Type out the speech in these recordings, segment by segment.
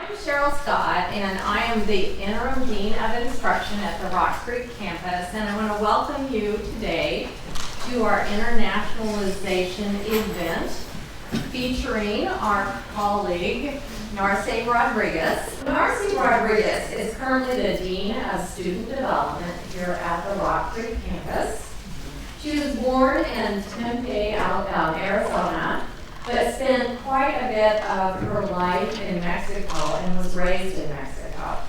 I'm Cheryl Scott, and I am the Interim Dean of Instruction at the Rock Creek campus, and I want to welcome you today to our internationalization event featuring our colleague, Narce Rodriguez. Narce Rodriguez is currently the Dean of Student Development here at the Rock Creek campus. She was born in Tempe, Arizona, but spent quite a bit of her life in Mexico and was raised in Mexico.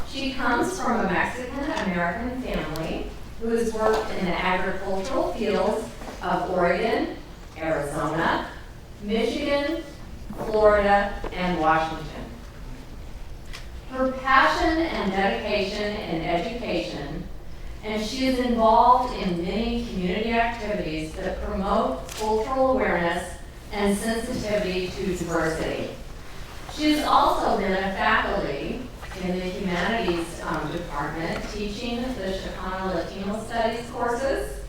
She comes from a Mexican-American family who has worked in the agricultural fields of Oregon, Arizona, Michigan, Florida, and Washington. Her passion and dedication in education, and she is involved in many community activities that promote cultural awareness and sensitivity to diversity. She has also been a faculty in the humanities department teaching the Chicano Latino studies courses.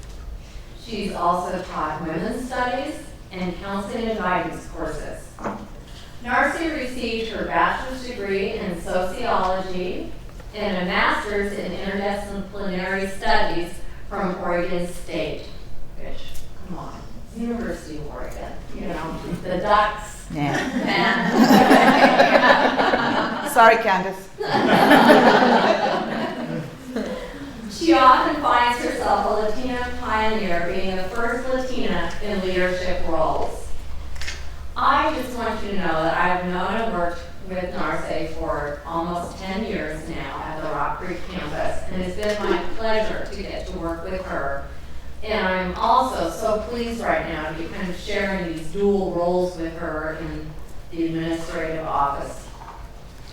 She's also taught women's studies and counseling and guidance courses. Narce received her bachelor's degree in sociology and a master's in interdisciplinary studies from Oregon State, which, come on, University of Oregon, you know, the Ducks. Yeah. And Sorry, Candace. She often finds herself a Latina pioneer, being the first Latina in leadership roles. I just want you to know that I've known and worked with Narce for almost 10 years now at the Rock Creek campus, and it's been my pleasure to get to work with her. And I'm also so pleased right now to be kind of sharing these dual roles with her in the administrative office.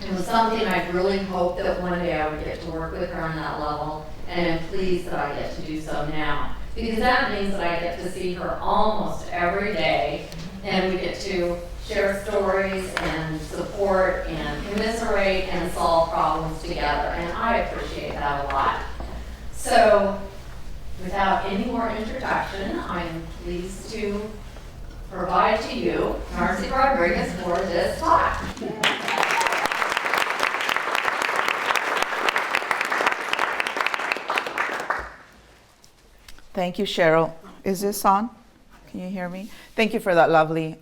It was something I really hoped that one day I would get to work with her on that level, and I'm pleased that I get to do so now. Because that means that I get to see her almost every day, and we get to share stories and support and commiserate and solve problems together, and I appreciate that a lot. So, without any more introduction, I'm pleased to provide to you Narce Rodriguez for this talk. Thank you, Cheryl. Is this on? Can you hear me? Thank you for that lovely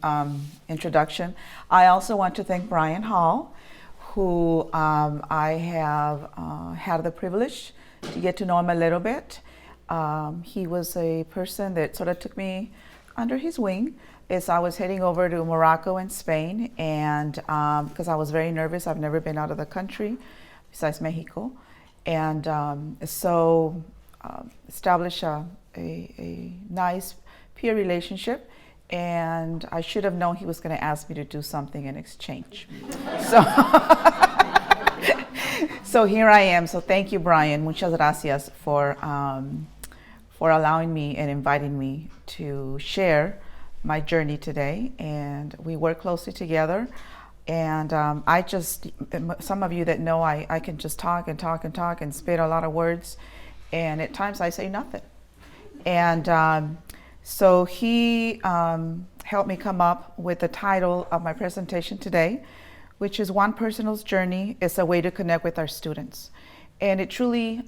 introduction. I also want to thank Brian Hall, who I have had the privilege to get to know him a little bit. He was a person that sort of took me under his wing as I was heading over to Morocco and Spain, and because I was very nervous. I've never been out of the country besides Mexico, and establish a nice peer relationship, and I should have known he was going to ask me to do something in exchange. So here I am. So thank you, Brian. Muchas gracias for allowing me and inviting me to share my journey today. And we work closely together. And some of you that know, I can just talk and talk and talk and spit a lot of words. And at times I say nothing. And so he helped me come up with the title of my presentation today, which is One Person's Journey is a Way to Connect with Our Students. And it truly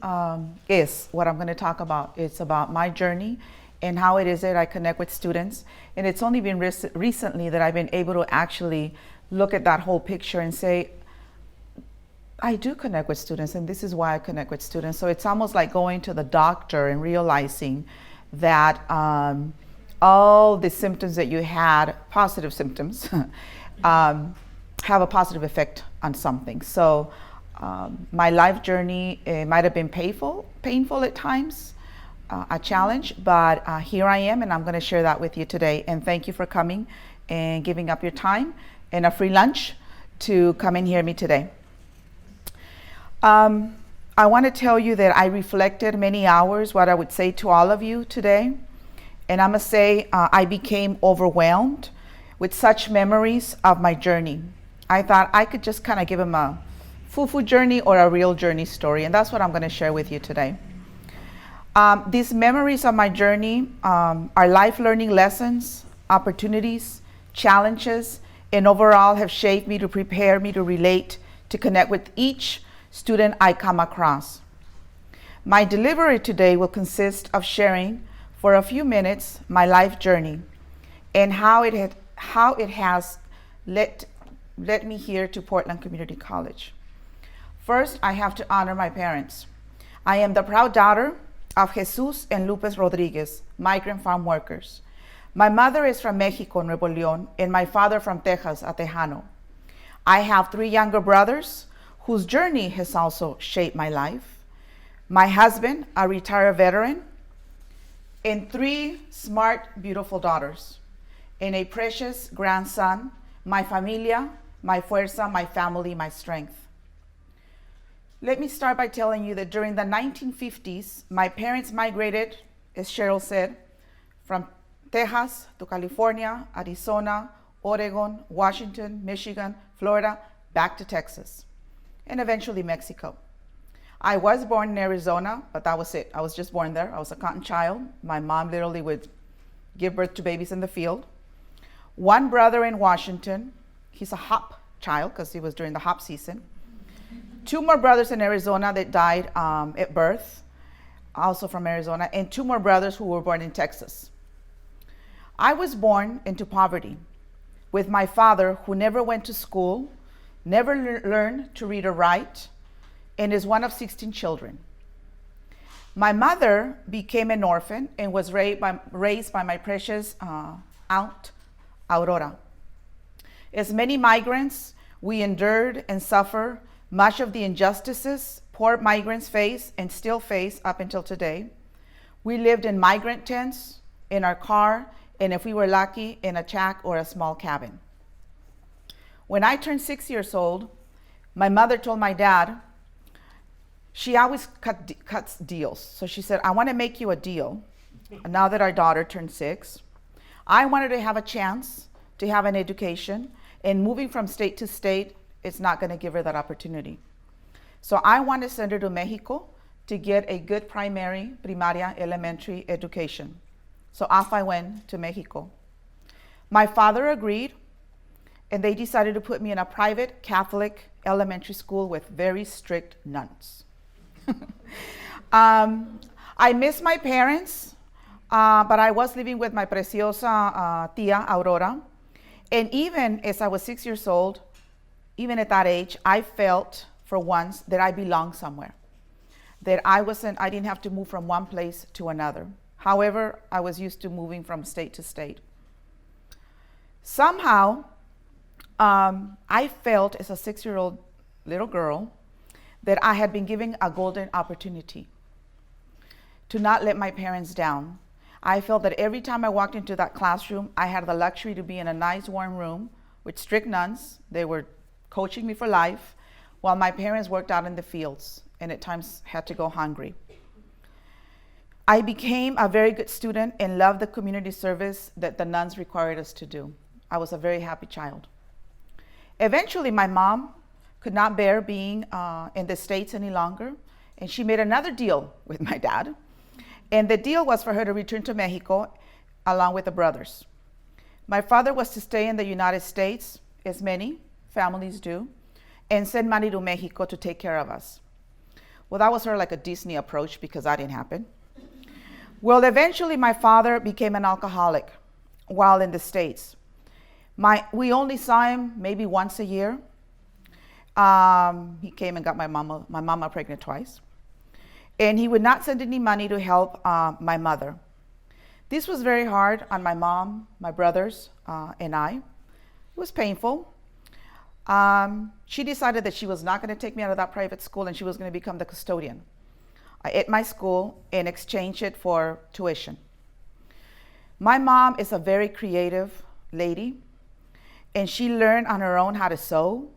is what I'm going to talk about. It's about my journey and how it is that I connect with students. And it's only been recently that I've been able to actually look at that whole picture and say, I do connect with students, and this is why I connect with students. So it's almost like going to the doctor and realizing that all the symptoms that you had, positive symptoms, have a positive effect on something. So my life journey, it might have been painful at times, a challenge, but here I am, and I'm going to share that with you today. And thank you for coming and giving up your time and a free lunch to come and hear me today. I want to tell you that I reflected many hours what I would say to all of you today. And I must say I became overwhelmed with such memories of my journey. I thought I could just kind of give them a foo-foo journey or a real journey story. And that's what I'm going to share with you today. These memories of my journey are life learning lessons, opportunities, challenges, and overall have shaped me to prepare me to relate, to connect with each student I come across. My delivery today will consist of sharing for a few minutes my life journey and how it has led me here to Portland Community College. First, I have to honor my parents. I am the proud daughter of Jesus and Lupez Rodriguez, migrant farm workers. My mother is from Mexico, Nuevo León, and my father from Texas, a Tejano. I have 3 younger brothers whose journey has also shaped my life. My husband, a retired veteran, and 3 smart, beautiful daughters, and a precious grandson, my familia, my fuerza, my family, my strength. Let me start by telling you that during the 1950s, my parents migrated, as Cheryl said, from Texas to California, Arizona, Oregon, Washington, Michigan, Florida, back to Texas, and eventually Mexico. I was born in Arizona, but that was it. I was just born there. I was a cotton child. My mom literally would give birth to babies in the field. 1 brother in Washington. He's a hop child because he was during the hop season. 2 more brothers in Arizona that died at birth, also from Arizona, and 2 more brothers who were born in Texas. I was born into poverty with my father, who never went to school, never learned to read or write, and is one of 16 children. My mother became an orphan and was raised by my precious aunt, Aurora. As many migrants, we endured and suffered much of the injustices poor migrants face and still face up until today. We lived in migrant tents, in our car, and if we were lucky, in a shack or a small cabin. When I turned 6 years old, my mother told my dad, she always cuts deals. So she said, I want to make you a deal. Now that our daughter turned 6, I wanted to have a chance to have an education, and moving from state to state, it's not going to give her that opportunity. So I want to send her to Mexico to get a good primaria, elementary education. So off I went to Mexico. My father agreed, and they decided to put me in a private Catholic elementary school with very strict nuns. I miss my parents, but I was living with my preciosa tia, Aurora. And even as I was 6 years old, even at that age, I felt for once that I belonged somewhere, that I didn't have to move from one place to another. However, I was used to moving from state to state. Somehow, I felt as a 6-year-old little girl that I had been given a golden opportunity to not let my parents down. I felt that every time I walked into that classroom, I had the luxury to be in a nice warm room with strict nuns. They were coaching me for life, while my parents worked out in the fields and at times had to go hungry. I became a very good student and loved the community service that the nuns required us to do. I was a very happy child. Eventually, my mom could not bear being in the States any longer, and she made another deal with my dad. And the deal was for her to return to Mexico along with the brothers. My father was to stay in the United States, as many families do, and send money to Mexico to take care of us. Well, that was sort of like a Disney approach because that didn't happen. Well, eventually my father became an alcoholic while in the States. We only saw him maybe once a year. He came and got my mama pregnant twice. And he would not send any money to help my mother. This was very hard on my mom, my brothers, and I. It was painful. She decided that she was not going to take me out of that private school, and she was going to become the custodian at my school and exchange it for tuition. My mom is a very creative lady, and she learned on her own how to sew,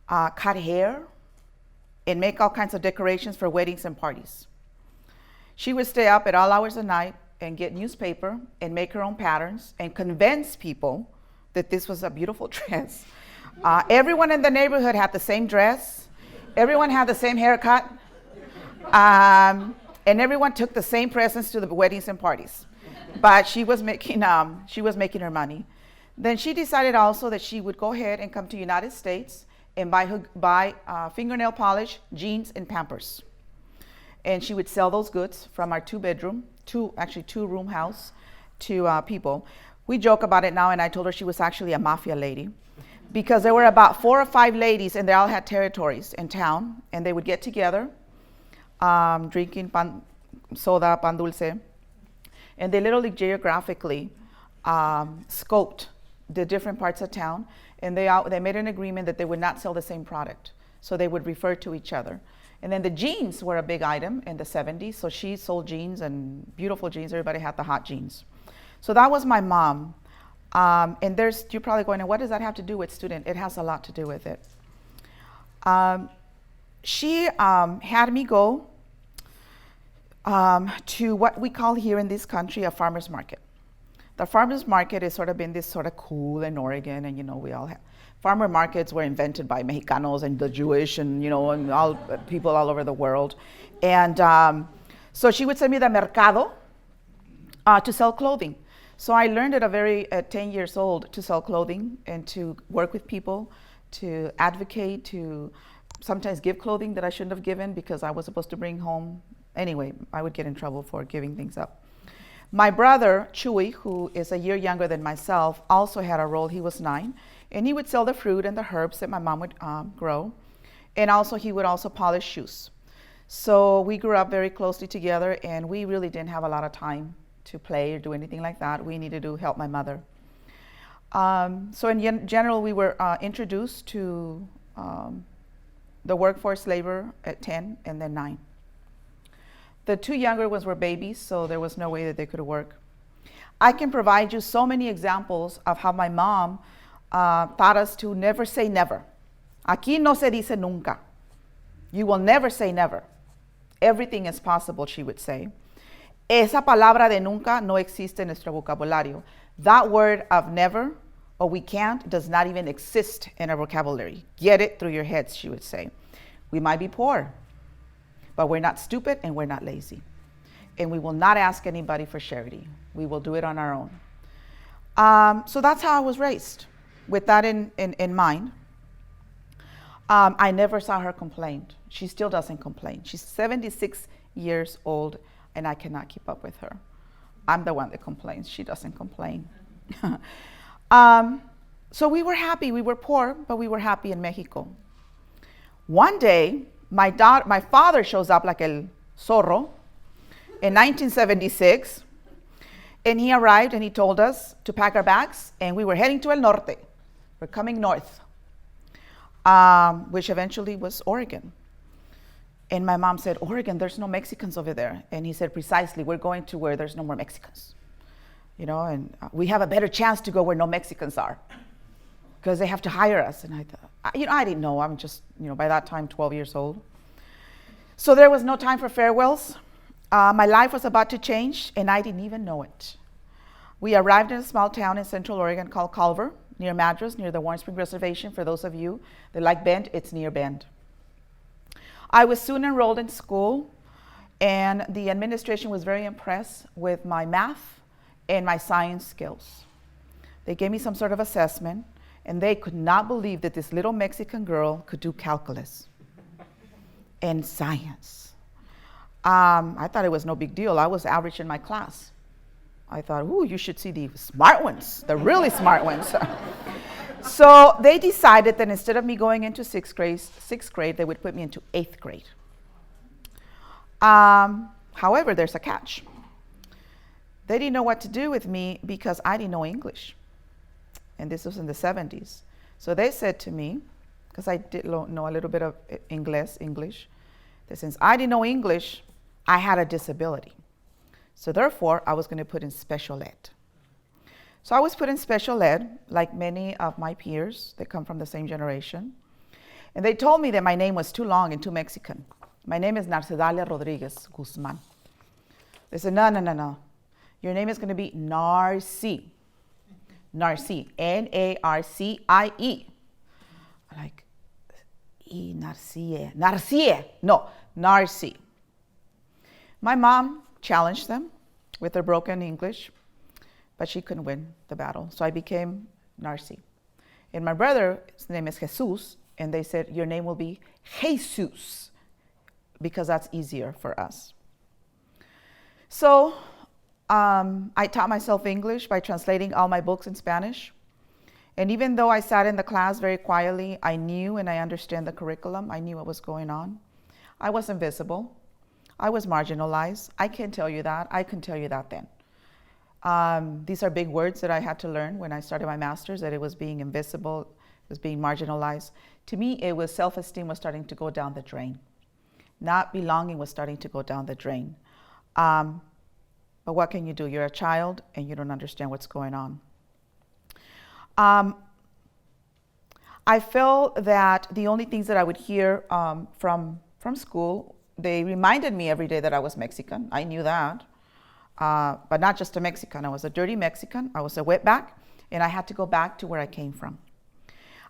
cut hair, and make all kinds of decorations for weddings and parties. She would stay up at all hours of the night and get newspaper and make her own patterns and convince people that this was a beautiful dress. Everyone in the neighborhood had the same dress. Everyone had the same haircut. And everyone took the same presents to the weddings and parties. But she was making her money. Then she decided also that she would go ahead and come to United States and buy fingernail polish, jeans, and Pampers. And she would sell those goods from our two-room house to people. We joke about it now, and I told her she was actually a mafia lady because there were about 4 or 5 ladies, and they all had territories in town, and they would get together, drinking soda, pan dulce, and they literally geographically scoped the different parts of town, and they made an agreement that they would not sell the same product, so they would refer to each other. And then the jeans were a big item in the 70s, so she sold jeans, and beautiful jeans. Everybody had the hot jeans. So that was my mom. And you're probably going, what does that have to do with student? It has a lot to do with it. She had me go to what we call here in this country a farmer's market. The farmer's market has sort of been this sort of cool in Oregon, and we all have. Farmer markets were invented by Mexicanos and the Jewish and and all people all over the world. And so she would send me to the mercado to sell clothing. So I learned at 10 years old to sell clothing and to work with people, to advocate, to sometimes give clothing that I shouldn't have given because I was supposed to bring home. Anyway, I would get in trouble for giving things up. My brother, Chuy, who is a year younger than myself, also had a role. He was 9, and he would sell the fruit and the herbs that my mom would grow. And also, he would also polish shoes. So we grew up very closely together, and we really didn't have a lot of time to play or do anything like that. We needed to help my mother. So in general, we were introduced to the workforce labor at 10 and then 9. The 2 younger ones were babies, so there was no way that they could work. I can provide you so many examples of how my mom taught us to never say never. Aquí no se dice nunca. You will never say never. Everything is possible, she would say. Esa palabra de nunca no existe en nuestro vocabulario. That word of never or we can't does not even exist in our vocabulary. Get it through your heads, she would say. We might be poor, but we're not stupid and we're not lazy. And we will not ask anybody for charity. We will do it on our own. So that's how I was raised, with that in mind. I never saw her complain. She still doesn't complain. She's 76 years old, and I cannot keep up with her. I'm the one that complains. She doesn't complain. So we were happy. We were poor, but we were happy in Mexico. One day, my father shows up like el zorro in 1976, and he arrived and he told us to pack our bags, and we were heading to el norte. We're coming north, which eventually was Oregon. And my mom said, Oregon, there's no Mexicans over there. And he said, precisely, we're going to where there's no more Mexicans. And we have a better chance to go where no Mexicans are because they have to hire us. And I thought, I didn't know. I'm just, by that time, 12 years old. So there was no time for farewells. My life was about to change, and I didn't even know it. We arrived in a small town in Central Oregon called Culver, near Madras, near the Warm Spring Reservation. For those of you that like Bend, it's near Bend. I was soon enrolled in school, and the administration was very impressed with my math and my science skills. They gave me some sort of assessment, and they could not believe that this little Mexican girl could do calculus and science. I thought it was no big deal. I was average in my class. I thought, ooh, you should see the smart ones, the really smart ones. So they decided that instead of me going into sixth grade, they would put me into 8th grade. However, there's a catch. They didn't know what to do with me because I didn't know English. And this was in the 70s. So they said to me, because I did know a little bit of English, that since I didn't know English, I had a disability. So therefore, I was going to put in special ed. So I was put in special ed, like many of my peers that come from the same generation. And they told me that my name was too long and too Mexican. My name is Narce Rodriguez Guzman. They said, no. Your name is going to be Narce. Narce, N-A-R-C-I-E. I'm like, Narcie. No, Narce. My mom challenged them with her broken English, but she couldn't win the battle. So I became Narce. And my brother's name is Jesus, and they said, your name will be Jesus, because that's easier for us. So I taught myself English by translating all my books in Spanish. And even though I sat in the class very quietly, I knew and I understand the curriculum. I knew what was going on. I was invisible. I was marginalized. I can tell you that. I can tell you that then. These are big words that I had to learn when I started my master's, that it was being invisible, it was being marginalized. To me, it was self-esteem was starting to go down the drain. Not belonging was starting to go down the drain. But what can you do? You're a child and you don't understand what's going on. I felt that the only things that I would hear from school, they reminded me every day that I was Mexican. I knew that. But not just a Mexican. I was a dirty Mexican. I was a wetback, and I had to go back to where I came from.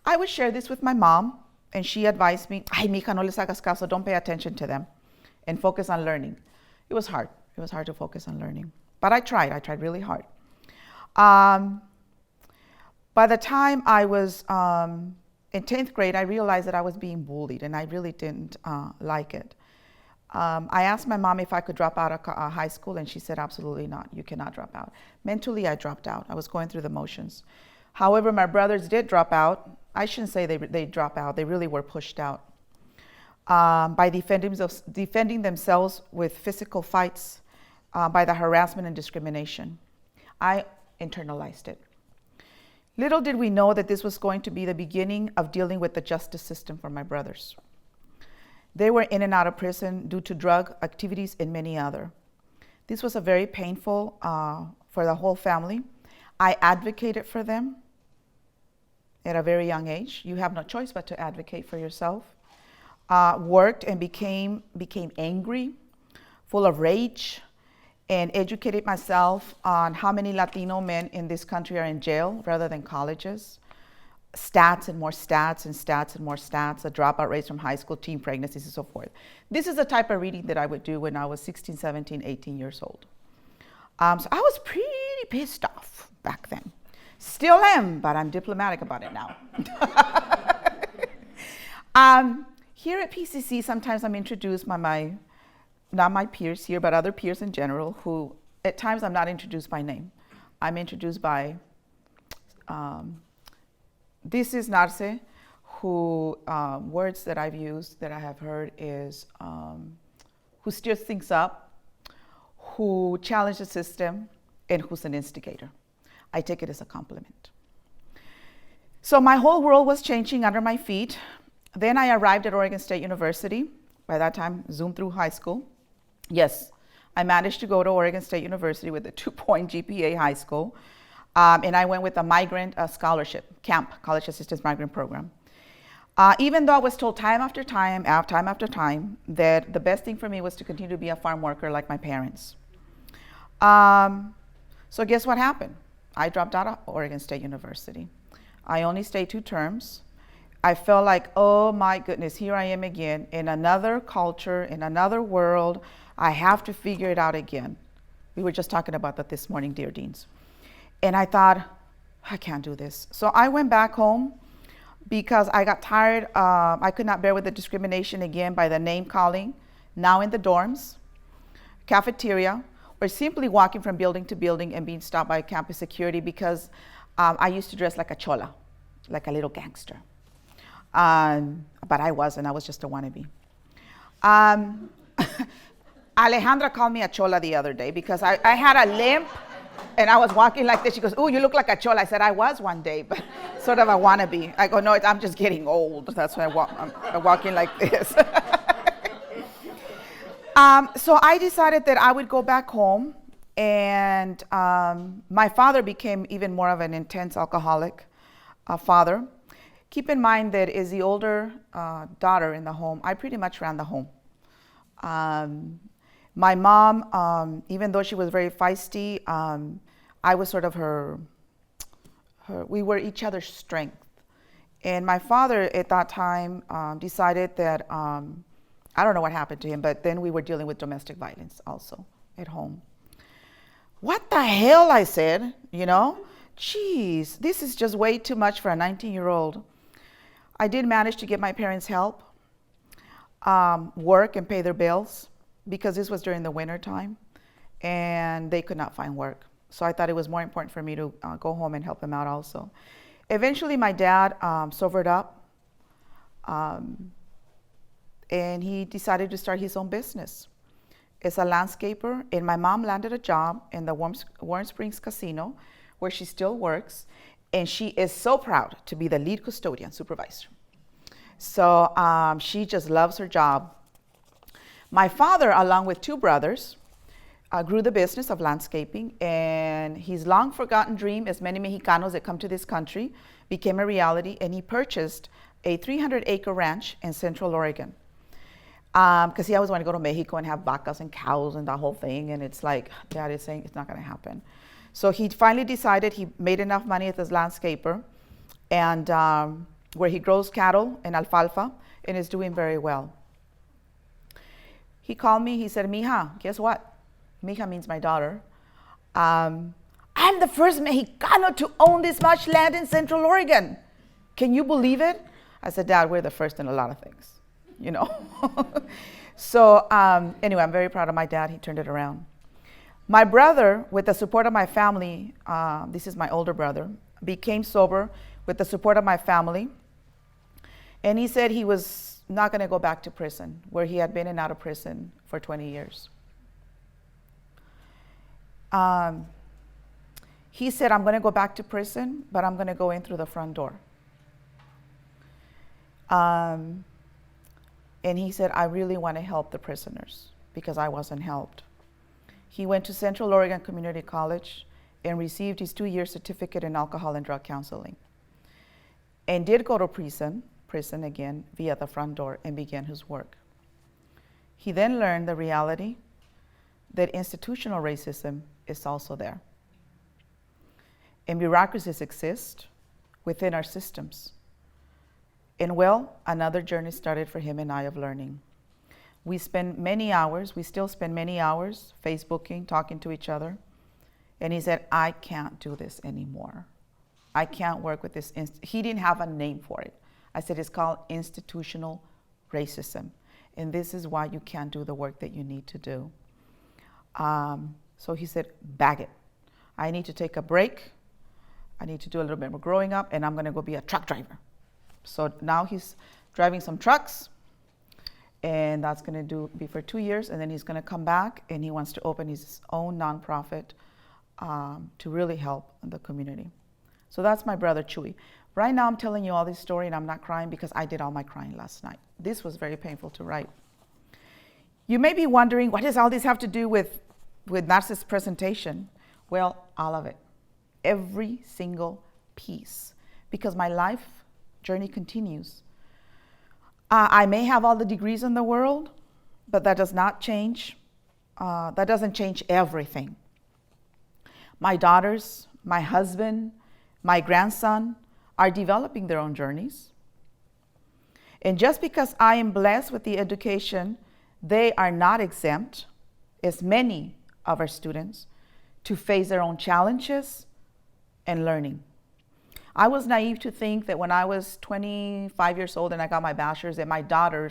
I would share this with my mom, and she advised me, ay, mija, no les hagas caso, don't pay attention to them, and focus on learning. It was hard. It was hard to focus on learning. But I tried really hard. By the time I was in 10th grade, I realized that I was being bullied, and I really didn't like it. I asked my mom if I could drop out of high school, and she said, absolutely not. You cannot drop out. Mentally, I dropped out. I was going through the motions. However, my brothers did drop out. I shouldn't say they dropped out. They really were pushed out by defending themselves with physical fights, by the harassment and discrimination. I internalized it. Little did we know that this was going to be the beginning of dealing with the justice system for my brothers. They were in and out of prison due to drug activities and many other. This was a very painful for the whole family. I advocated for them at a very young age. You have no choice but to advocate for yourself. Worked and became angry, full of rage, and educated myself on how many Latino men in this country are in jail rather than colleges. Stats and more stats and stats and more stats, the dropout rates from high school, teen pregnancies, and so forth. This is the type of reading that I would do when I was 16, 17, 18 years old. So I was pretty pissed off back then. Still am, but I'm diplomatic about it now. Here at PCC, sometimes I'm introduced by not my peers here, but other peers in general, who at times I'm not introduced by name. I'm introduced by this is Narce, who words that I've used that I have heard is who stirs things up, who challenges the system, and who's an instigator. I take it as a compliment. So my whole world was changing under my feet. Then I arrived at Oregon State University. By that time, zoomed through high school. Yes, I managed to go to Oregon State University with a 2-point GPA high school. And I went with a migrant scholarship, CAMP, College Assistance Migrant Program. Even though I was told time after time, that the best thing for me was to continue to be a farm worker like my parents. So guess what happened? I dropped out of Oregon State University. I only stayed 2 terms. I felt like, oh my goodness, here I am again in another culture, in another world. I have to figure it out again. We were just talking about that this morning, dear deans. And I thought, I can't do this. So I went back home because I got tired. I could not bear with the discrimination again by the name calling, now in the dorms, cafeteria, or simply walking from building to building and being stopped by campus security because I used to dress like a chola, like a little gangster. But I wasn't. I was just a wannabe. Alejandra called me a chola the other day because I had a limp. And I was walking like this. She goes, "Ooh, you look like a chola." I said, "I was one day, but sort of a wannabe." I go, "No, I'm just getting old. That's why I'm walking like this." So I decided that I would go back home, and my father became even more of an intense alcoholic father. Keep in mind that as the older daughter in the home, I pretty much ran the home. My mom, even though she was very feisty, I was sort of her, we were each other's strength. And my father at that time decided that, I don't know what happened to him, but then we were dealing with domestic violence also at home. What the hell, I said, geez, this is just way too much for a 19-year-old. I did manage to get my parents help, work and pay their bills, because this was during the winter time and they could not find work. So I thought it was more important for me to go home and help them out also. Eventually my dad sobered up, and he decided to start his own business. As a landscaper, and my mom landed a job in the Warm Springs Casino, where she still works, and she is so proud to be the lead custodian supervisor. So she just loves her job. My father, along with two brothers, grew the business of landscaping, and his long forgotten dream, as many Mexicanos that come to this country, became a reality, and he purchased a 300-acre ranch in Central Oregon. Because he always wanted to go to Mexico and have vacas and cows and the whole thing, and it's like, Dad is saying it's not going to happen. So he finally decided he made enough money as a landscaper, and where he grows cattle and alfalfa, and is doing very well. He called me, he said, Mija, guess what? Mija means my daughter. I'm the first Mexicano to own this much land in Central Oregon. Can you believe it? I said, Dad, we're the first in a lot of things, you know. So anyway, I'm very proud of my dad. He turned it around. My brother, with the support of my family, this is my older brother, became sober with the support of my family. And he said he was not going to go back to prison, where he had been in and out of prison for 20 years. He said, I'm going to go back to prison, but I'm going to go in through the front door. And he said, I really want to help the prisoners because I wasn't helped. He went to Central Oregon Community College and received his 2-year certificate in alcohol and drug counseling, and did go to prison again via the front door, and began his work. He then learned the reality that institutional racism is also there. And bureaucracies exist within our systems. And well, another journey started for him and I of learning. We spend many hours, we still spend many hours Facebooking, talking to each other. And he said, I can't do this anymore. I can't work with this. He didn't have a name for it. I said, it's called institutional racism. And this is why you can't do the work that you need to do. So he said, bag it. I need to take a break. I need to do a little bit more growing up, and I'm going to go be a truck driver. So now he's driving some trucks, and that's going to be for 2 years, and then he's going to come back, and he wants to open his own nonprofit to really help the community. So that's my brother Chuy. Right now I'm telling you all this story, and I'm not crying because I did all my crying last night. This was very painful to write. You may be wondering, what does all this have to do with Narce's presentation? Well, all of it. Every single piece. Because my life journey continues. I may have all the degrees in the world, but that does not change. That doesn't change everything. My daughters, my husband, my grandson are developing their own journeys. And just because I am blessed with the education, they are not exempt, as many of our students, to face their own challenges and learning. I was naive to think that when I was 25 years old and I got my bachelor's, that my daughter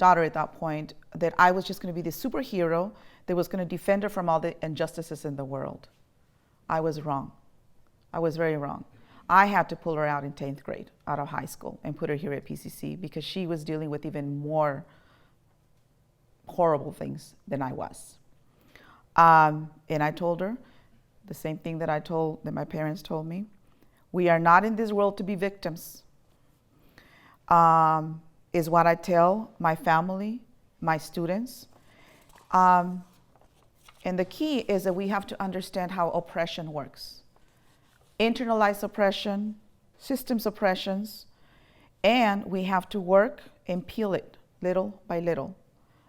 at that point, that I was just going to be the superhero that was going to defend her from all the injustices in the world. I was wrong. I was very wrong. I had to pull her out in 10th grade, out of high school, and put her here at PCC because she was dealing with even more horrible things than I was. And I told her the same thing that my parents told me. We are not in this world to be victims, is what I tell my family, my students. And the key is that we have to understand how oppression works. Internalized oppression, systems oppressions, and we have to work and peel it little by little,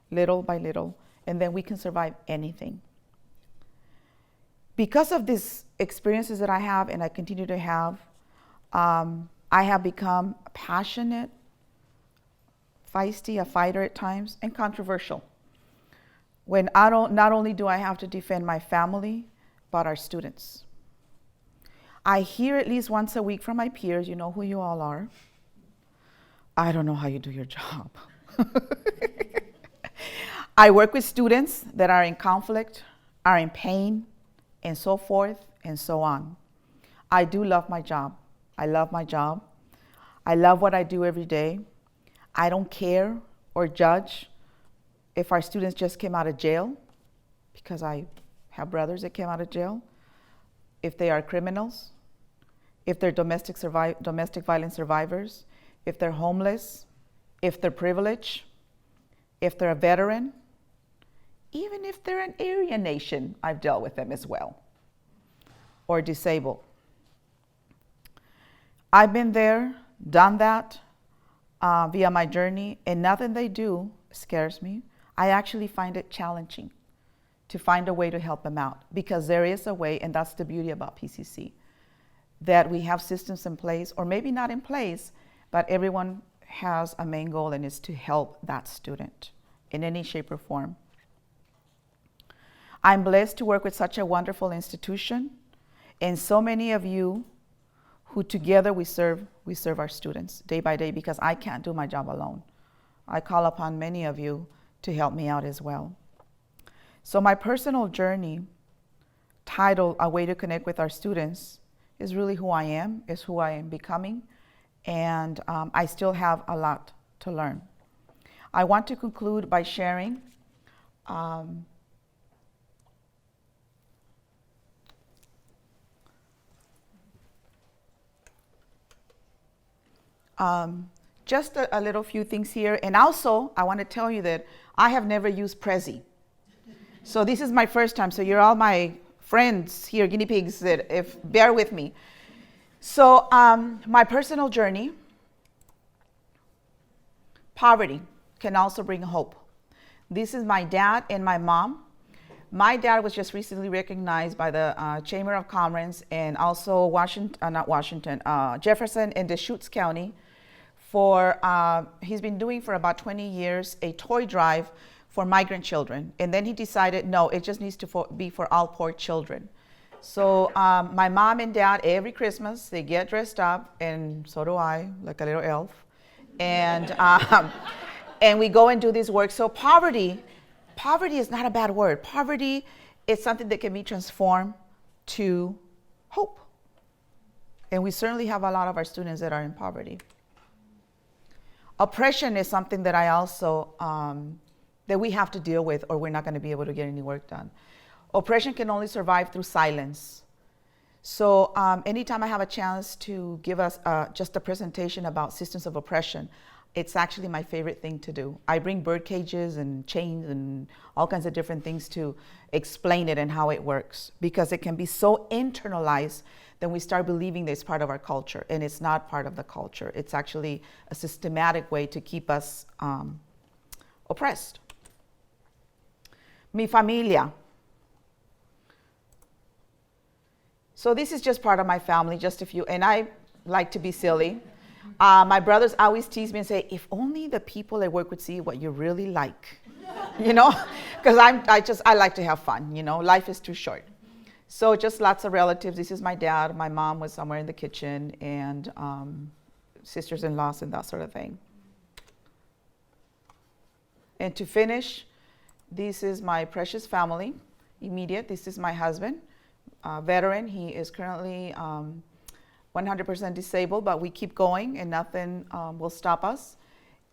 and then we can survive anything. Because of these experiences that I have and I continue to have, I have become passionate, feisty, a fighter at times, and controversial. When not only do I have to defend my family, but our students. I hear at least once a week from my peers, you know who you all are. I don't know how you do your job. I work with students that are in conflict, are in pain, and so forth and so on. I do love my job. I love my job. I love what I do every day. I don't care or judge if our students just came out of jail, because I have brothers that came out of jail, if they are criminals, if they're domestic violence survivors, if they're homeless, if they're privileged, if they're a veteran, even if they're an Aryan nation, I've dealt with them as well, or disabled. I've been there, done that via my journey, and nothing they do scares me. I actually find it challenging to find a way to help them out, because there is a way, and that's the beauty about PCC, that we have systems in place, or maybe not in place, but everyone has a main goal, and is to help that student in any shape or form. I'm blessed to work with such a wonderful institution, and so many of you who together we serve our students day by day, because I can't do my job alone. I call upon many of you to help me out as well. So my personal journey, titled A Way to Connect with Our Students, is really who I am, is who I am becoming, and I still have a lot to learn. I want to conclude by sharing just a little few things here. And also, I want to tell you that I have never used Prezi. So this is my first time. So you're all my friends here, guinea pigs, that bear with me. So my personal journey, poverty can also bring hope. This is my dad and my mom. My dad was just recently recognized by the Chamber of Commerce, and also Jefferson and Deschutes County for, he's been doing for about 20 years a toy drive for migrant children. And then he decided, no, it just needs to be for all poor children. So my mom and dad, every Christmas, they get dressed up, and so do I, like a little elf. And, and we go and do this work. So poverty is not a bad word. Poverty is something that can be transformed to hope. And we certainly have a lot of our students that are in poverty. Oppression is something that I also, that we have to deal with, or we're not going to be able to get any work done. Oppression can only survive through silence. So anytime I have a chance to give us just a presentation about systems of oppression, it's actually my favorite thing to do. I bring bird cages and chains and all kinds of different things to explain it and how it works, because it can be so internalized that we start believing that it's part of our culture, and it's not part of the culture. It's actually a systematic way to keep us oppressed. Mi familia. So this is just part of my family, just a few, and I like to be silly. My brothers always tease me and say, if only the people I work with see what you really like, you know, because I like to have fun, you know, life is too short. So just lots of relatives. This is my dad. My mom was somewhere in the kitchen, and sisters-in-laws and that sort of thing. And to finish, this is my precious family, immediate. This is my husband, veteran. He is currently 100% disabled, but we keep going, and nothing will stop us.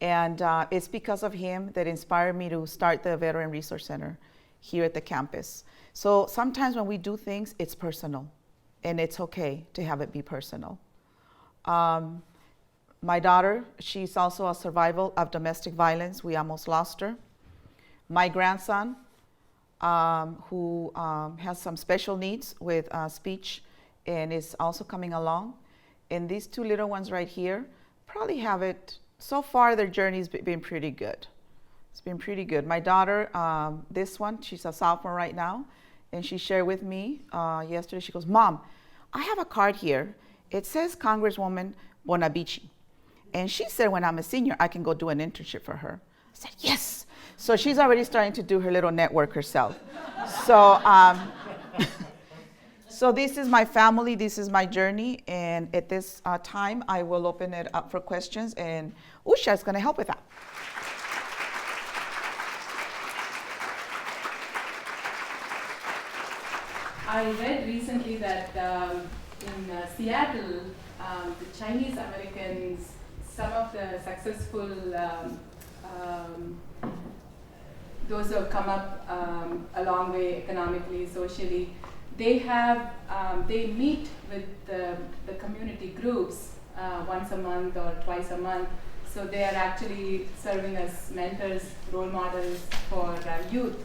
And it's because of him that inspired me to start the Veteran Resource Center here at the campus. So sometimes when we do things, it's personal, and it's okay to have it be personal. My daughter, she's also a survivor of domestic violence. We almost lost her. My grandson, who has some special needs with speech and is also coming along. And these two little ones right here probably have it, so far their journey's been pretty good. It's been pretty good. My daughter, this one, she's a sophomore right now, and she shared with me yesterday, she goes, Mom, I have a card here. It says Congresswoman Bonavici. And she said when I'm a senior, I can go do an internship for her. I said, yes. So she's already starting to do her little network herself. So, So this is my family, this is my journey, and at this time, I will open it up for questions, and Usha is going to help with that. I read recently that in Seattle, the Chinese Americans, some of the successful, those who have come up a long way economically, socially, they meet with the community groups once a month or twice a month. So they are actually serving as mentors, role models for youth.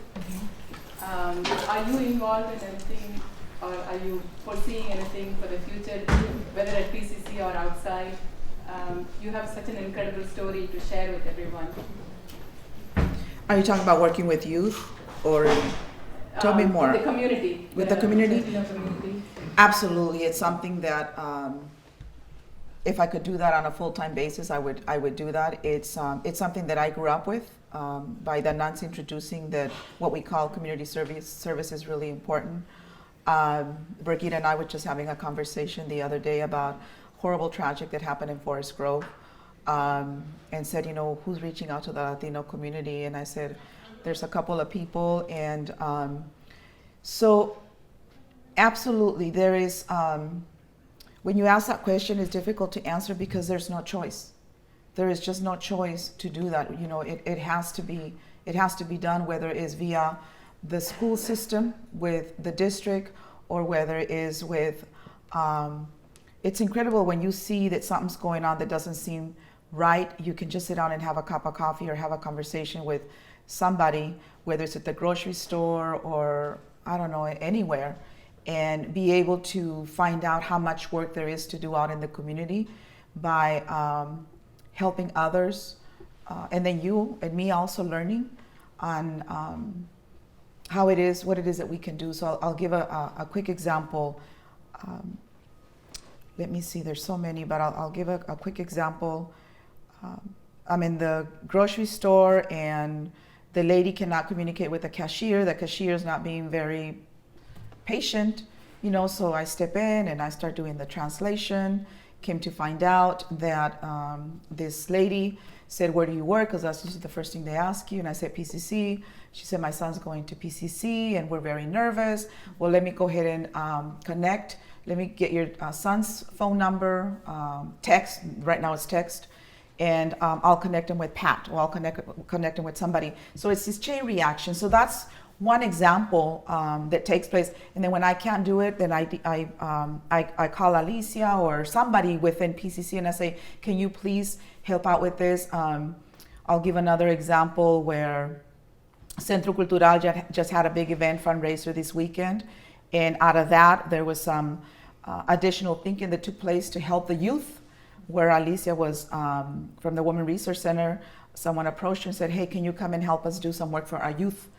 Are you involved in anything, or are you foreseeing anything for the future, whether at PCC or outside? You have such an incredible story to share with everyone. Are you talking about working with youth, or tell me more? The community. With the community? Community. Absolutely, it's something that if I could do that on a full-time basis, I would do that. It's something that I grew up with. By the nuns introducing that what we call community service is really important. Brigitte and I were just having a conversation the other day about horrible tragic that happened in Forest Grove, and said, who's reaching out to the Latino community? And I said, there's a couple of people, and so absolutely there is. When you ask that question, it's difficult to answer because there's no choice. There is just no choice to do that. It has to be done, whether it is via the school system with the district, or whether it is with. It's incredible when you see that something's going on that doesn't seem right. You can just sit down and have a cup of coffee or have a conversation with somebody, whether it's at the grocery store or I don't know, anywhere, and be able to find out how much work there is to do out in the community by helping others, and then you and me also learning on what it is that we can do. So I'll give a quick example. Let me see, there's so many, but I'll give a quick example. I'm in the grocery store and the lady cannot communicate with the cashier. The cashier is not being very patient, so I step in and I start doing the translation. Came to find out that this lady said, where do you work? Because that's usually the first thing they ask you. And I said, PCC. She said, my son's going to PCC and we're very nervous. Well, let me go ahead and connect. Let me get your son's phone number, text. Right now it's text. And I'll connect him with Pat, or I'll connect him with somebody. So it's this chain reaction. So that's one example that takes place. And then when I can't do it, then I call Alicia or somebody within PCC and I say, can you please help out with this? I'll give another example where Centro Cultural just had a big event fundraiser this weekend. And out of that, there was some additional thinking that took place to help the youth, where Alicia was from the Women Resource Center. Someone approached her and said, hey, can you come and help us do some work for our youth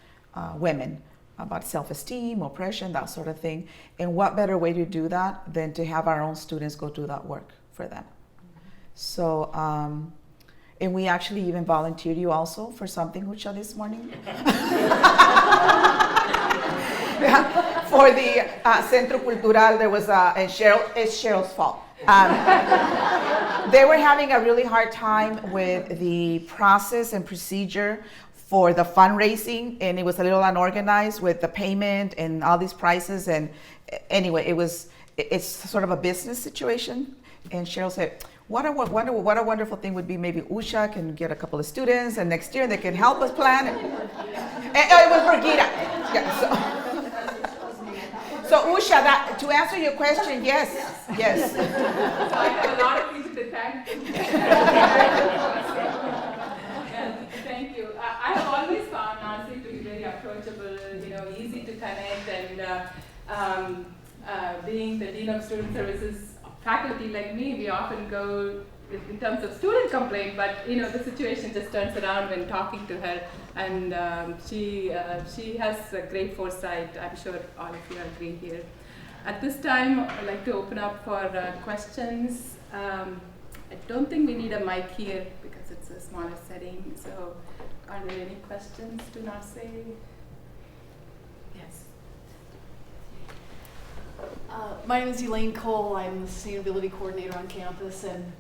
women about self-esteem, oppression, that sort of thing. And what better way to do that than to have our own students go do that work for them. So, and we actually even volunteered you also for something, Ucha, this morning. For the Centro Cultural, there was and it's Cheryl's fault. They were having a really hard time with the process and procedure for the fundraising, and it was a little unorganized with the payment and all these prices. And anyway, it's sort of a business situation. And Cheryl said, what a wonderful thing would be, maybe Usha can get a couple of students, and next year they can help us plan. And it was Brigitte. Yeah, so Usha, to answer your question, yes. So I have a lot of people to thank. Thank you. I have always found Narce to be very approachable, easy to connect, and being the Dean of Student Services faculty like me, we often go in terms of student complaint, but the situation just turns around when talking to her, and she has a great foresight. I'm sure all of you agree here. At this time, I'd like to open up for questions. I don't think we need a mic here because it's a smaller setting. So, are there any questions to Narce? Yes. My name is Elaine Cole. I'm the sustainability coordinator on campus, and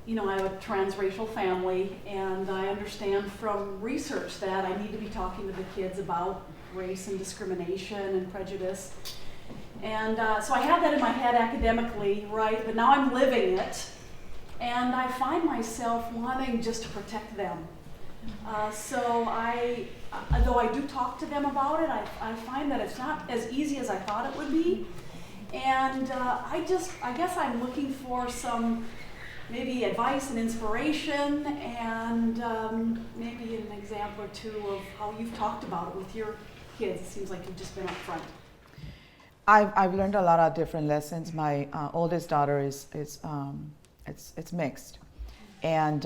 I have a transracial family, and I understand from research that I need to be talking to the kids about race and discrimination and prejudice. And so I had that in my head academically, right? But now I'm living it, and I find myself wanting just to protect them. So though I do talk to them about it, I find that it's not as easy as I thought it would be. And I guess I'm looking for some maybe advice and inspiration, and maybe an example or two of how you've talked about it with your kids. It seems like you've just been up front. I've learned a lot of different lessons. My oldest daughter it's mixed, and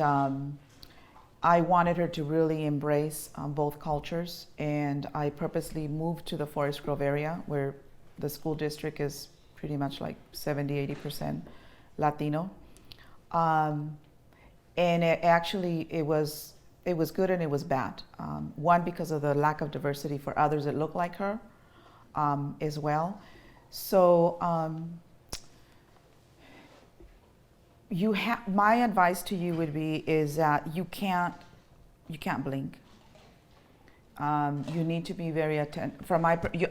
I wanted her to really embrace both cultures, and I purposely moved to the Forest Grove area where the school district is pretty much like 70-80% Latino. And it was good and it was bad. One, because of the lack of diversity for others that look like her as well. So my advice to you would be is that you can't blink. You need to be very attentive.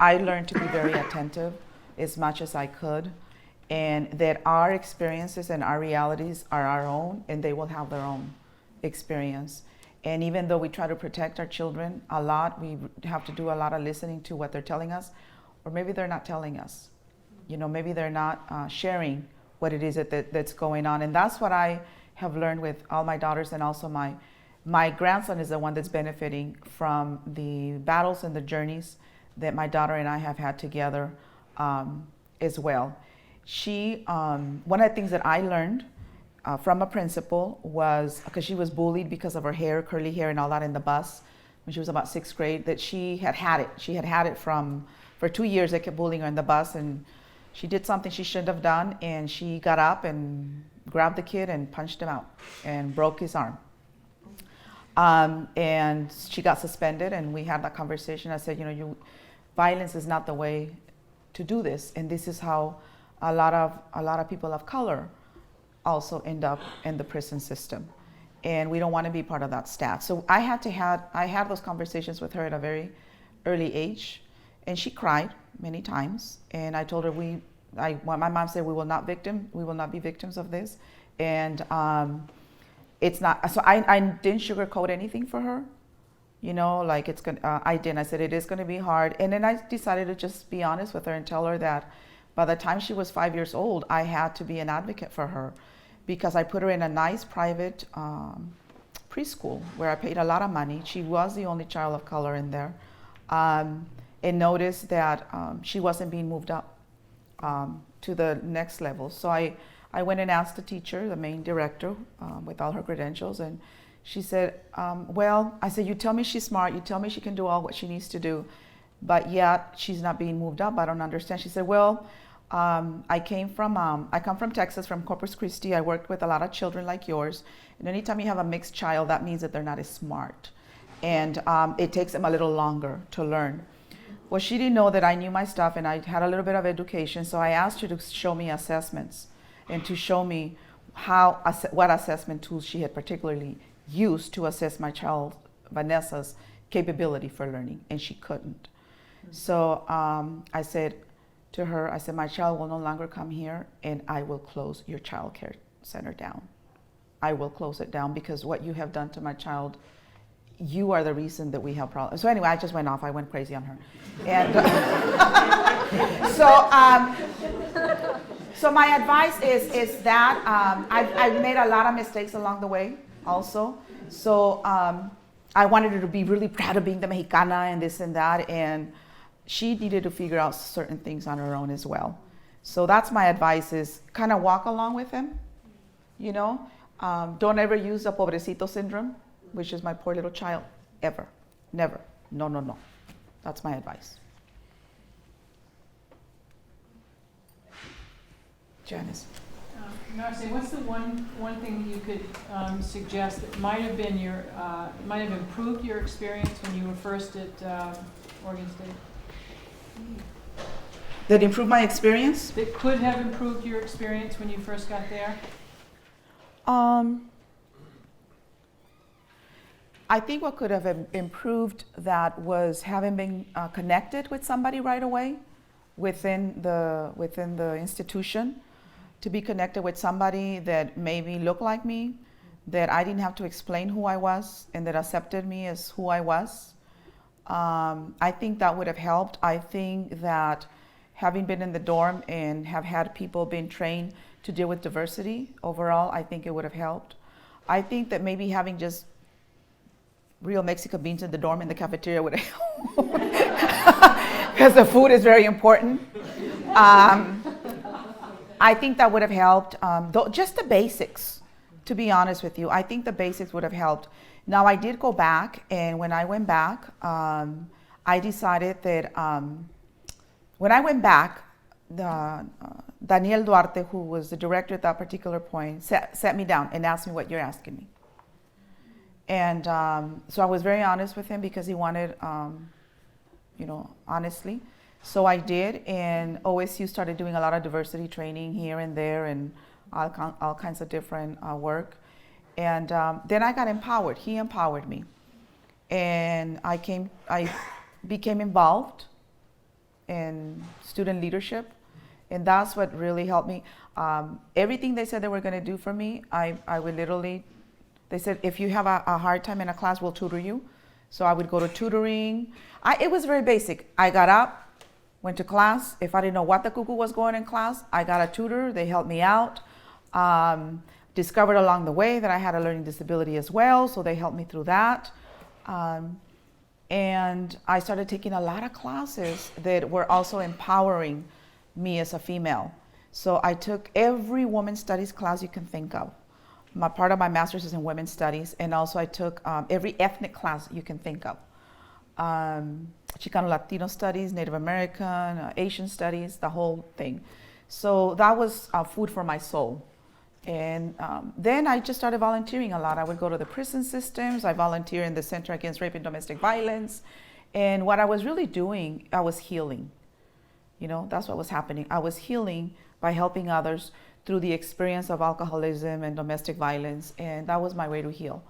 I learned to be very attentive as much as I could, and that our experiences and our realities are our own, and they will have their own experience. And even though we try to protect our children a lot, we have to do a lot of listening to what they're telling us, or maybe they're not telling us. Maybe they're not sharing what it is that's going on. And that's what I have learned with all my daughters, and also my grandson is the one that's benefiting from the battles and the journeys that my daughter and I have had together as well. One of the things that I learned from a principal was, because she was bullied because of her hair, curly hair and all that in the bus when she was about 6th grade, that she had it. She had it for 2 years. They kept bullying her in the bus, and she did something she shouldn't have done, and she got up and grabbed the kid and punched him out and broke his arm. And she got suspended, and we had that conversation. I said, violence is not the way to do this, and this is how a lot of people of color also end up in the prison system, and we don't want to be part of that stat. So I had those conversations with her at a very early age, and she cried many times. And I told her my mom said we will not be victims of this, and it's not. So I didn't sugarcoat anything for her, like it's gonna. I didn't. I said it is going to be hard, and then I decided to just be honest with her and tell her that by the time she was 5 years old, I had to be an advocate for her, because I put her in a nice private preschool where I paid a lot of money. She was the only child of color in there, and noticed that she wasn't being moved up to the next level. So I went and asked the teacher, the main director, with all her credentials, and she said, I said, you tell me she's smart, you tell me she can do all what she needs to do, but yet she's not being moved up. I don't understand. She said, I come from Texas, from Corpus Christi. I worked with a lot of children like yours, and anytime you have a mixed child, that means that they're not as smart, and it takes them a little longer to learn. Well, she didn't know that I knew my stuff, and I had a little bit of education, so I asked her to show me assessments and to show me what assessment tools she had particularly used to assess my child Vanessa's capability for learning, and she couldn't. So I said to her, my child will no longer come here, and I will close your child care center down. I will close it down, because what you have done to my child, you are the reason that we have problems. So anyway, I just went off. I went crazy on her. And so my advice is that I've made a lot of mistakes along the way also. So I wanted her to be really proud of being the Mexicana and this and that, and she needed to figure out certain things on her own as well. So that's my advice, is kind of walk along with him, don't ever use the pobrecito syndrome, which is my poor little child, ever, never, no. That's my advice. Janice. Narce, what's the one thing you could suggest that might have improved your experience when you were first at Oregon State? That improved my experience? that could have improved your experience when you first got there? I think what could have improved that was having been connected with somebody right away within the institution, to be connected with somebody that maybe looked like me, that I didn't have to explain who I was, and that accepted me as who I was. I think that would have helped. I think that having been in the dorm and have had people being trained to deal with diversity overall, I think it would have helped. I think that maybe having just real Mexican beans in the dorm in the cafeteria would have helped, because the food is very important. I think that would have helped. Just the basics, to be honest with you. I think the basics would have helped. Now, I did go back, and when I went back, I decided that when I went back, Daniel Duarte, who was the director at that particular point, sat me down and asked me what you're asking me. And so I was very honest with him, because he wanted, honestly. So I did, and OSU started doing a lot of diversity training here and there, and all kinds of different work. And then I got empowered. He empowered me, and I became involved in student leadership, and that's what really helped me. Everything they said they were going to do for me, I would literally. They said, if you have a hard time in a class, we'll tutor you. So I would go to tutoring. It was very basic. I got up, went to class. If I didn't know what the cuckoo was going in class, I got a tutor. They helped me out. Discovered along the way that I had a learning disability as well, so they helped me through that. And I started taking a lot of classes that were also empowering me as a female. So I took every women's studies class you can think of. Part of my master's is in women's studies, and also I took every ethnic class you can think of. Chicano Latino studies, Native American, Asian studies, the whole thing. So that was food for my soul. And then I just started volunteering a lot. I would go to the prison systems. I volunteer in the Center Against Rape and Domestic Violence. And what I was really doing, I was healing. That's what was happening. I was healing by helping others through the experience of alcoholism and domestic violence, and that was my way to heal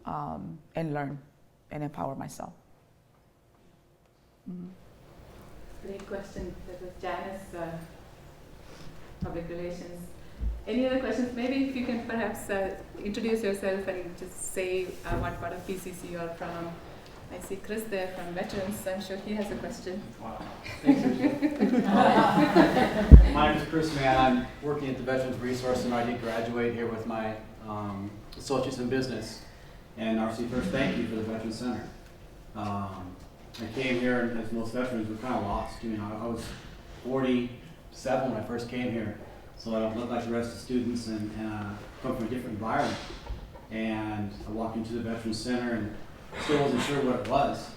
and learn and empower myself. Mm-hmm. Great question. That was Janice, Public Relations. Any other questions? Maybe if you can perhaps introduce yourself and just say what part of PCC you're from. I see Chris there from Veterans. I'm sure he has a question. Wow. Thanks, my name is Chris Mann. I'm working at the Veterans Resource Center. I did graduate here with my associates in business. And RC, first, thank you for the Veterans Center. I came here, and as most veterans, were kind of lost. I was 47 when I first came here, so I don't look like the rest of the students, and come from a different environment. And I walked into the Veterans Center and still wasn't sure what it was.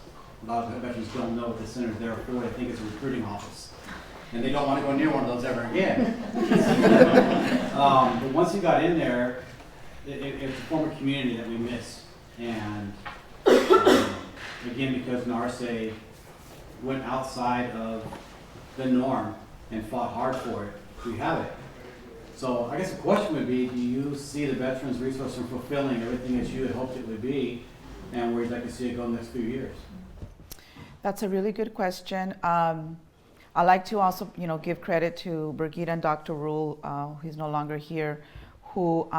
A lot of veterans don't know what the center's there for. They think it's a recruiting office. And they don't want to go near one of those ever again. But once you got in there, it's a form of community that we miss. And again, because Narce went outside of the norm and fought hard for it, we have it. So I guess the question would be, do you see the Veterans Resource Center fulfilling everything that you had hoped it would be, and where you'd like to see it go in the next few years? That's a really good question. I like to also, give credit to Brigitte and Dr. Rule, who's no longer here, who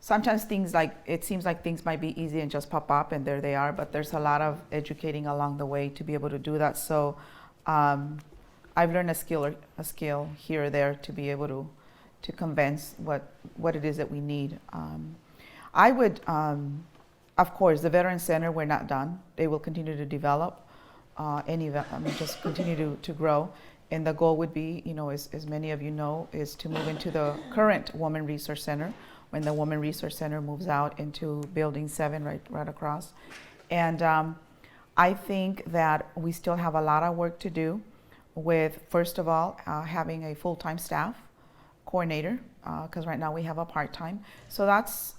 sometimes it seems like things might be easy and just pop up and there they are, but there's a lot of educating along the way to be able to do that. So I've learned a skill here or there to be able to convince what it is that we need. I would, of course, the Veteran Center, we're not done. They will continue to develop, just continue to grow. And the goal would be, as many of you know, is to move into the current Women Resource Center when the Women Resource Center moves out into Building 7 right across. And I think that we still have a lot of work to do with, first of all, having a full-time staff coordinator, because right now we have a part-time. So that's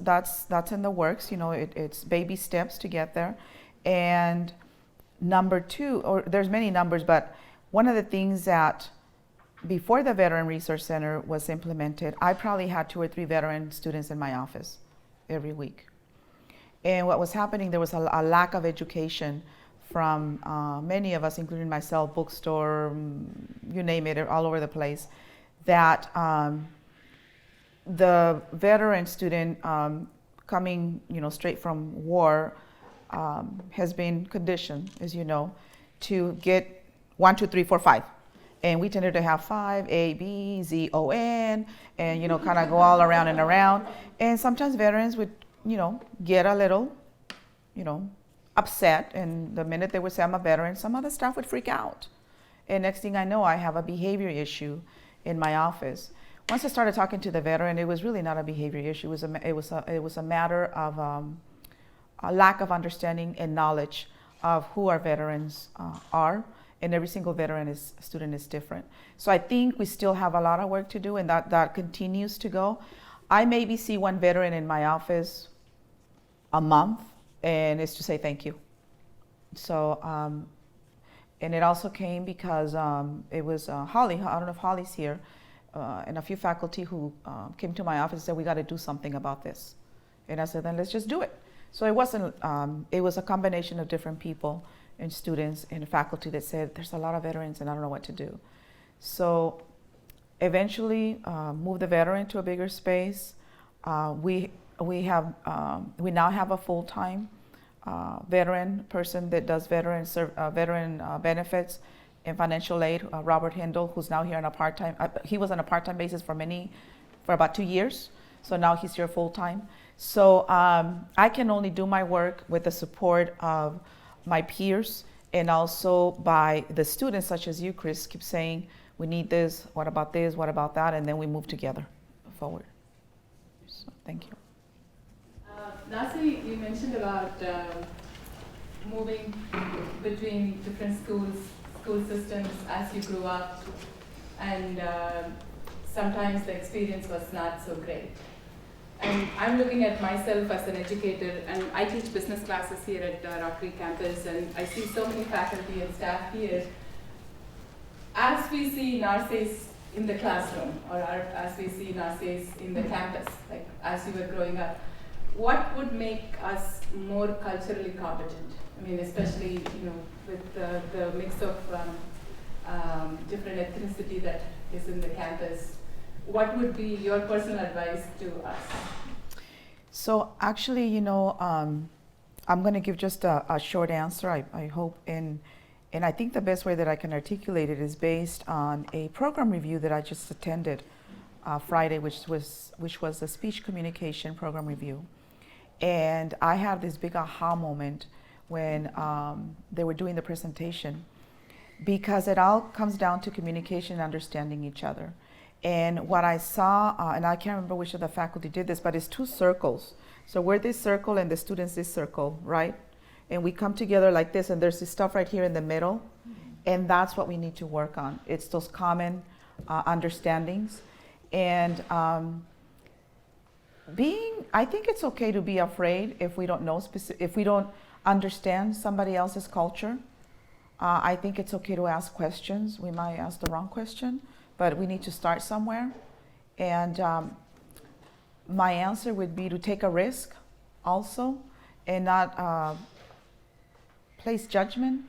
in the works. It's baby steps to get there. And number two, or there's many numbers, but one of the things that before the Veteran Resource Center was implemented, I probably had 2 or 3 veteran students in my office every week. And what was happening, there was a lack of education from many of us, including myself, bookstore, you name it, all over the place, that the veteran student coming, straight from war has been conditioned, as you know, to get 1, 2, 3, 4, 5. And we tended to have 5, A, B, Z, O, N, and, kind of go all around and around. And sometimes veterans would, get a little, upset. And the minute they would say, I'm a veteran, some other staff would freak out. And next thing I know, I have a behavior issue in my office. Once I started talking to the veteran, it was really not a behavior issue. It was a matter of a lack of understanding and knowledge of who our veterans are. And every single student is different. So I think we still have a lot of work to do, and that continues to go. I maybe see 1 veteran in my office a month, and it's to say thank you. So, and it also came because it was Holly, I don't know if Holly's here, and a few faculty who came to my office and said, we got to do something about this. And I said, then let's just do it. So it wasn't, it was a combination of different people and students and faculty that said, there's a lot of veterans and I don't know what to do. So eventually moved the veteran to a bigger space. We now have a full-time veteran person that does veteran benefits and financial aid, Robert Hindle, who's now here on a part-time, he was on a part-time basis for about 2 years. So now he's here full-time. So I can only do my work with the support of my peers and also by the students such as you, Chris, keep saying, we need this, what about this, what about that, and then we move together forward. So thank you. Narce, you mentioned about moving between different school systems as you grew up, and sometimes the experience was not so great. And I'm looking at myself as an educator, and I teach business classes here at Rockery campus, and I see so many faculty and staff here. As we see Narces in the classroom, or as we see Narces in the campus, like as you were growing up, what would make us more culturally competent? I mean, especially with the mix of different ethnicity that is in the campus. What would be your personal advice to us? So actually, I'm going to give just a short answer, I hope, and I think the best way that I can articulate it is based on a program review that I just attended Friday, which was the speech communication program review. And I had this big aha moment when they were doing the presentation, because it all comes down to communication and understanding each other. And what I saw, and I can't remember which of the faculty did this, but it's 2 circles. So we're this circle and the students this circle, right? And we come together like this, and there's this stuff right here in the middle. And that's what we need to work on. It's those common understandings. And I think it's okay to be afraid if we don't know, if we don't understand somebody else's culture. I think it's okay to ask questions. We might ask the wrong question, but we need to start somewhere. And my answer would be to take a risk also, and not place judgment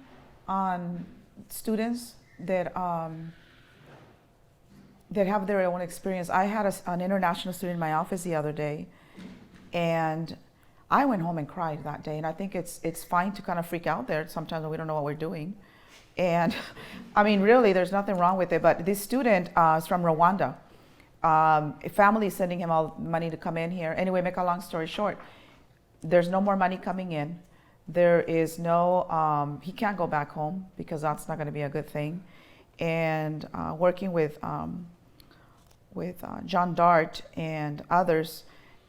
on students that have their own experience. I had an international student in my office the other day, and I went home and cried that day. And I think it's fine to kind of freak out there sometimes when we don't know what we're doing. And I mean, really, there's nothing wrong with it. But this student is from Rwanda. A family is sending him all money to come in here. Anyway, make a long story short, there's no more money coming in. There is no, he can't go back home because that's not going to be a good thing. And working with John Dart and others,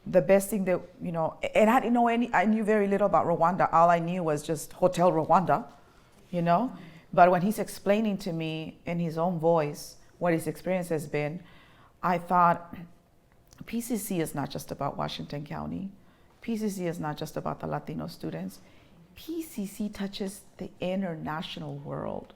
the best thing that, and I didn't know I knew very little about Rwanda. All I knew was just Hotel Rwanda, But when he's explaining to me in his own voice what his experience has been, I thought, PCC is not just about Washington County. PCC is not just about the Latino students. PCC touches the international world.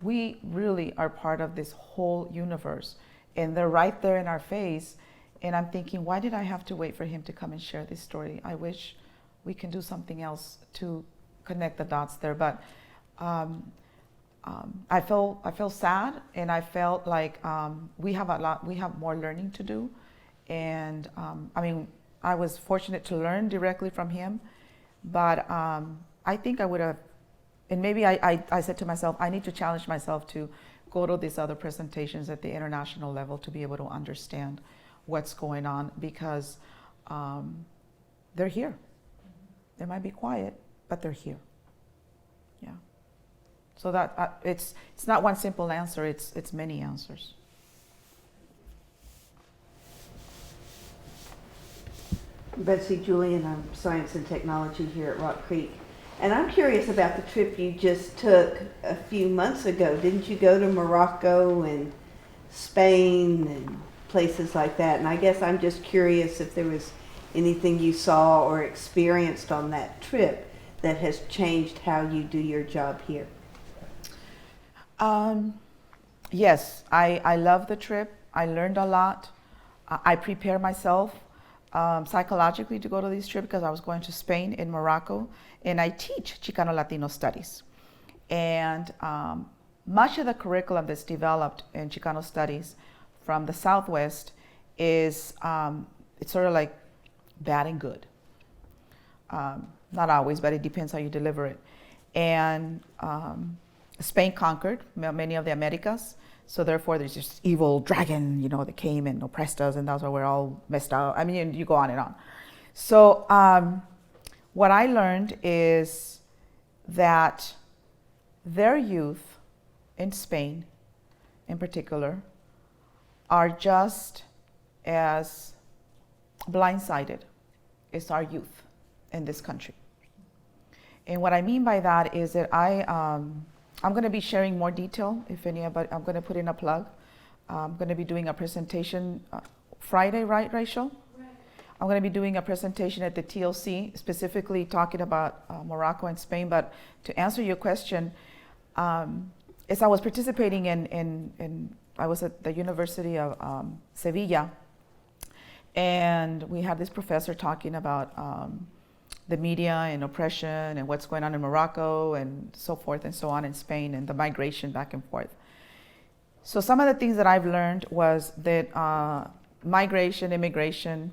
we really are part of this whole universe, and they're right there in our face. And I'm thinking, why did I have to wait for him to come and share this story? I wish we can do something else to connect the dots there. But I feel sad, and I felt like we have more learning to do. And I mean, I was fortunate to learn directly from him, but I think I would have, and maybe I said to myself, I need to challenge myself to go to these other presentations at the international level to be able to understand what's going on, because they're here. They might be quiet, but they're here. Yeah. So that it's not one simple answer. It's many answers. Betsy Julian, I'm Science and Technology here at Rock Creek. And I'm curious about the trip you just took a few months ago. Didn't you go to Morocco and Spain and places like that? And I guess I'm just curious if there was anything you saw or experienced on that trip that has changed how you do your job here. Yes, I love the trip. I learned a lot. I prepare myself psychologically to go to these trips because I was going to Spain and Morocco, and I teach Chicano Latino studies. And much of the curriculum that's developed in Chicano studies from the Southwest is it's sort of like bad and good. Not always, but it depends how you deliver it. And Spain conquered many of the Americas, so therefore there's this evil dragon, that came and oppressed us, and that's why we're all messed up. I mean, you go on and on. So what I learned is that their youth in Spain, in particular, are just as blindsided as our youth in this country. And what I mean by that is that I'm going to be sharing more detail, if anybody, I'm going to put in a plug. I'm going to be doing a presentation Friday, right, Rachel? Right. I'm going to be doing a presentation at the TLC, specifically talking about Morocco and Spain. But to answer your question, as I was participating I was at the University of Sevilla, and we had this professor talking about the media and oppression and what's going on in Morocco and so forth and so on in Spain, and the migration back and forth. So some of the things that I've learned was that migration, immigration,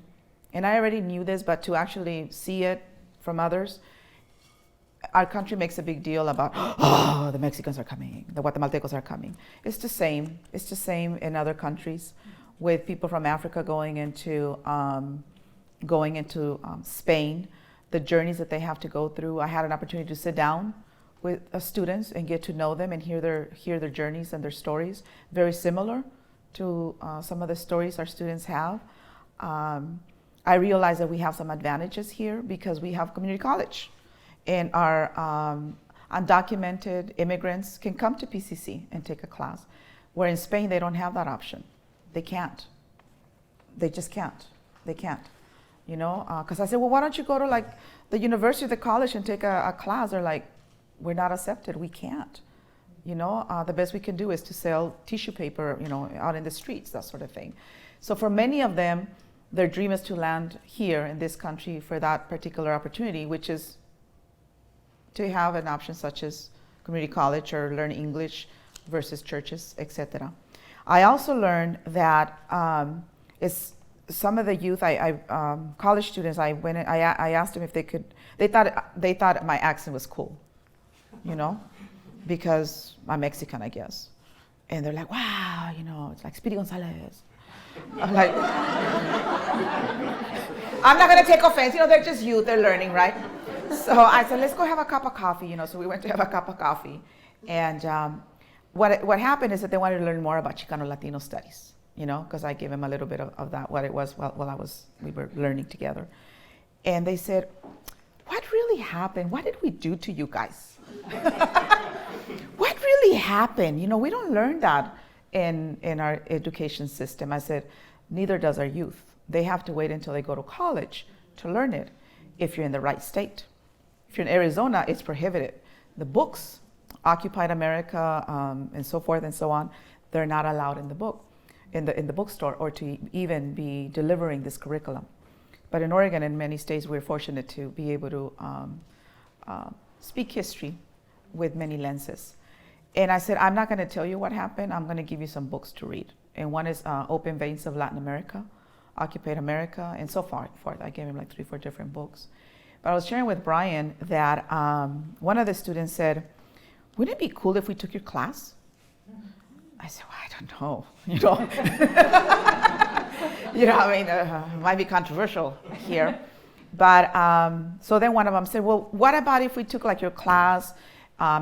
and I already knew this, but to actually see it from others, our country makes a big deal about, the Mexicans are coming, the Guatemaltecos are coming. It's the same in other countries, with people from Africa going into Spain, the journeys that they have to go through. I had an opportunity to sit down with students and get to know them and hear their journeys and their stories, very similar to some of the stories our students have. I realized that we have some advantages here because we have community college, and our undocumented immigrants can come to PCC and take a class, where in Spain they don't have that option. They can't. They just can't. They can't. Because I said, well, why don't you go to like the university or the college and take a class? They're like, we're not accepted. We can't. The best we can do is to sell tissue paper, out in the streets, that sort of thing. So for many of them, their dream is to land here in this country for that particular opportunity, which is to have an option such as community college or learn English versus churches, etc. I also learned that some of the youth, college students, I went and I asked them if they could. They thought my accent was cool, because I'm Mexican, I guess. And they're like, wow, it's like Speedy Gonzalez. I'm like, I'm not gonna take offense. They're just youth. They're learning, right? So I said, let's go have a cup of coffee. So we went to have a cup of coffee, and what happened is that they wanted to learn more about Chicano Latino studies. Because I gave him a little bit of that, what it was while we were learning together. And they said, what really happened? What did we do to you guys? What really happened? We don't learn that in our education system. I said, neither does our youth. They have to wait until they go to college to learn it, if you're in the right state. If you're in Arizona, it's prohibited. The books occupied America, and so forth and so on, they're not allowed in the book, in the bookstore, or to even be delivering this curriculum. But in Oregon and many states, we're fortunate to be able to speak history with many lenses. And I said, I'm not going to tell you what happened. I'm going to give you some books to read. And one is Open Veins of Latin America, Occupied America, and so forth. I gave him like 3 or 4 different books. But I was sharing with Brian that one of the students said, wouldn't it be cool if we took your class? I said, well, I don't know, you know. I mean, it might be controversial here. But so then one of them said, well, what about if we took like your class,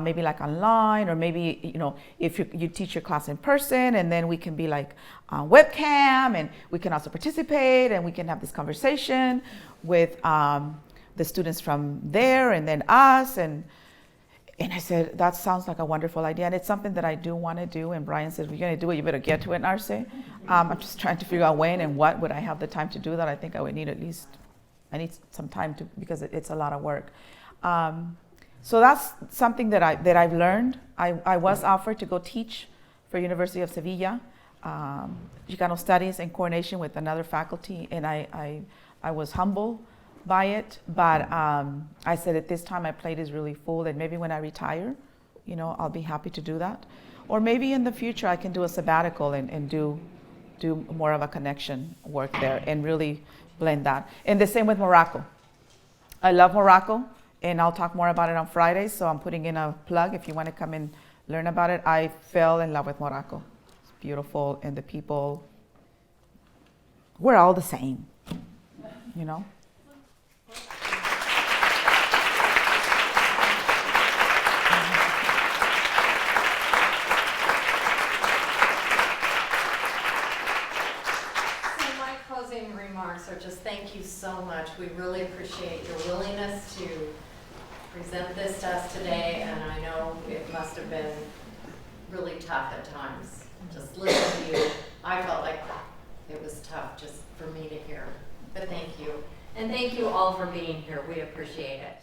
maybe like online, or maybe, if you teach your class in person, and then we can be like on webcam, and we can also participate, and we can have this conversation with the students from there, and then us. And I said, that sounds like a wonderful idea, and it's something that I do want to do. And Brian said, if you're going to do it, you better get to it, Narce. I'm just trying to figure out when and what would I have the time to do that. I think I would need I need some time to, because it's a lot of work. So that's something that I've learned. I was offered to go teach for University of Sevilla, Chicano Studies in coordination with another faculty, and I was humbled by it. But I said at this time my plate is really full, and maybe when I retire, I'll be happy to do that. Or maybe in the future I can do a sabbatical and do more of a connection work there and really blend that. And the same with Morocco. I love Morocco, and I'll talk more about it on Fridays, so I'm putting in a plug if you want to come and learn about it. I fell in love with Morocco. It's beautiful, and the people, we're all the same, Remarks are just thank you so much. We really appreciate your willingness to present this to us today, and I know it must have been really tough at times. Just listening to you, I felt like it was tough just for me to hear. But thank you. And thank you all for being here. We appreciate it.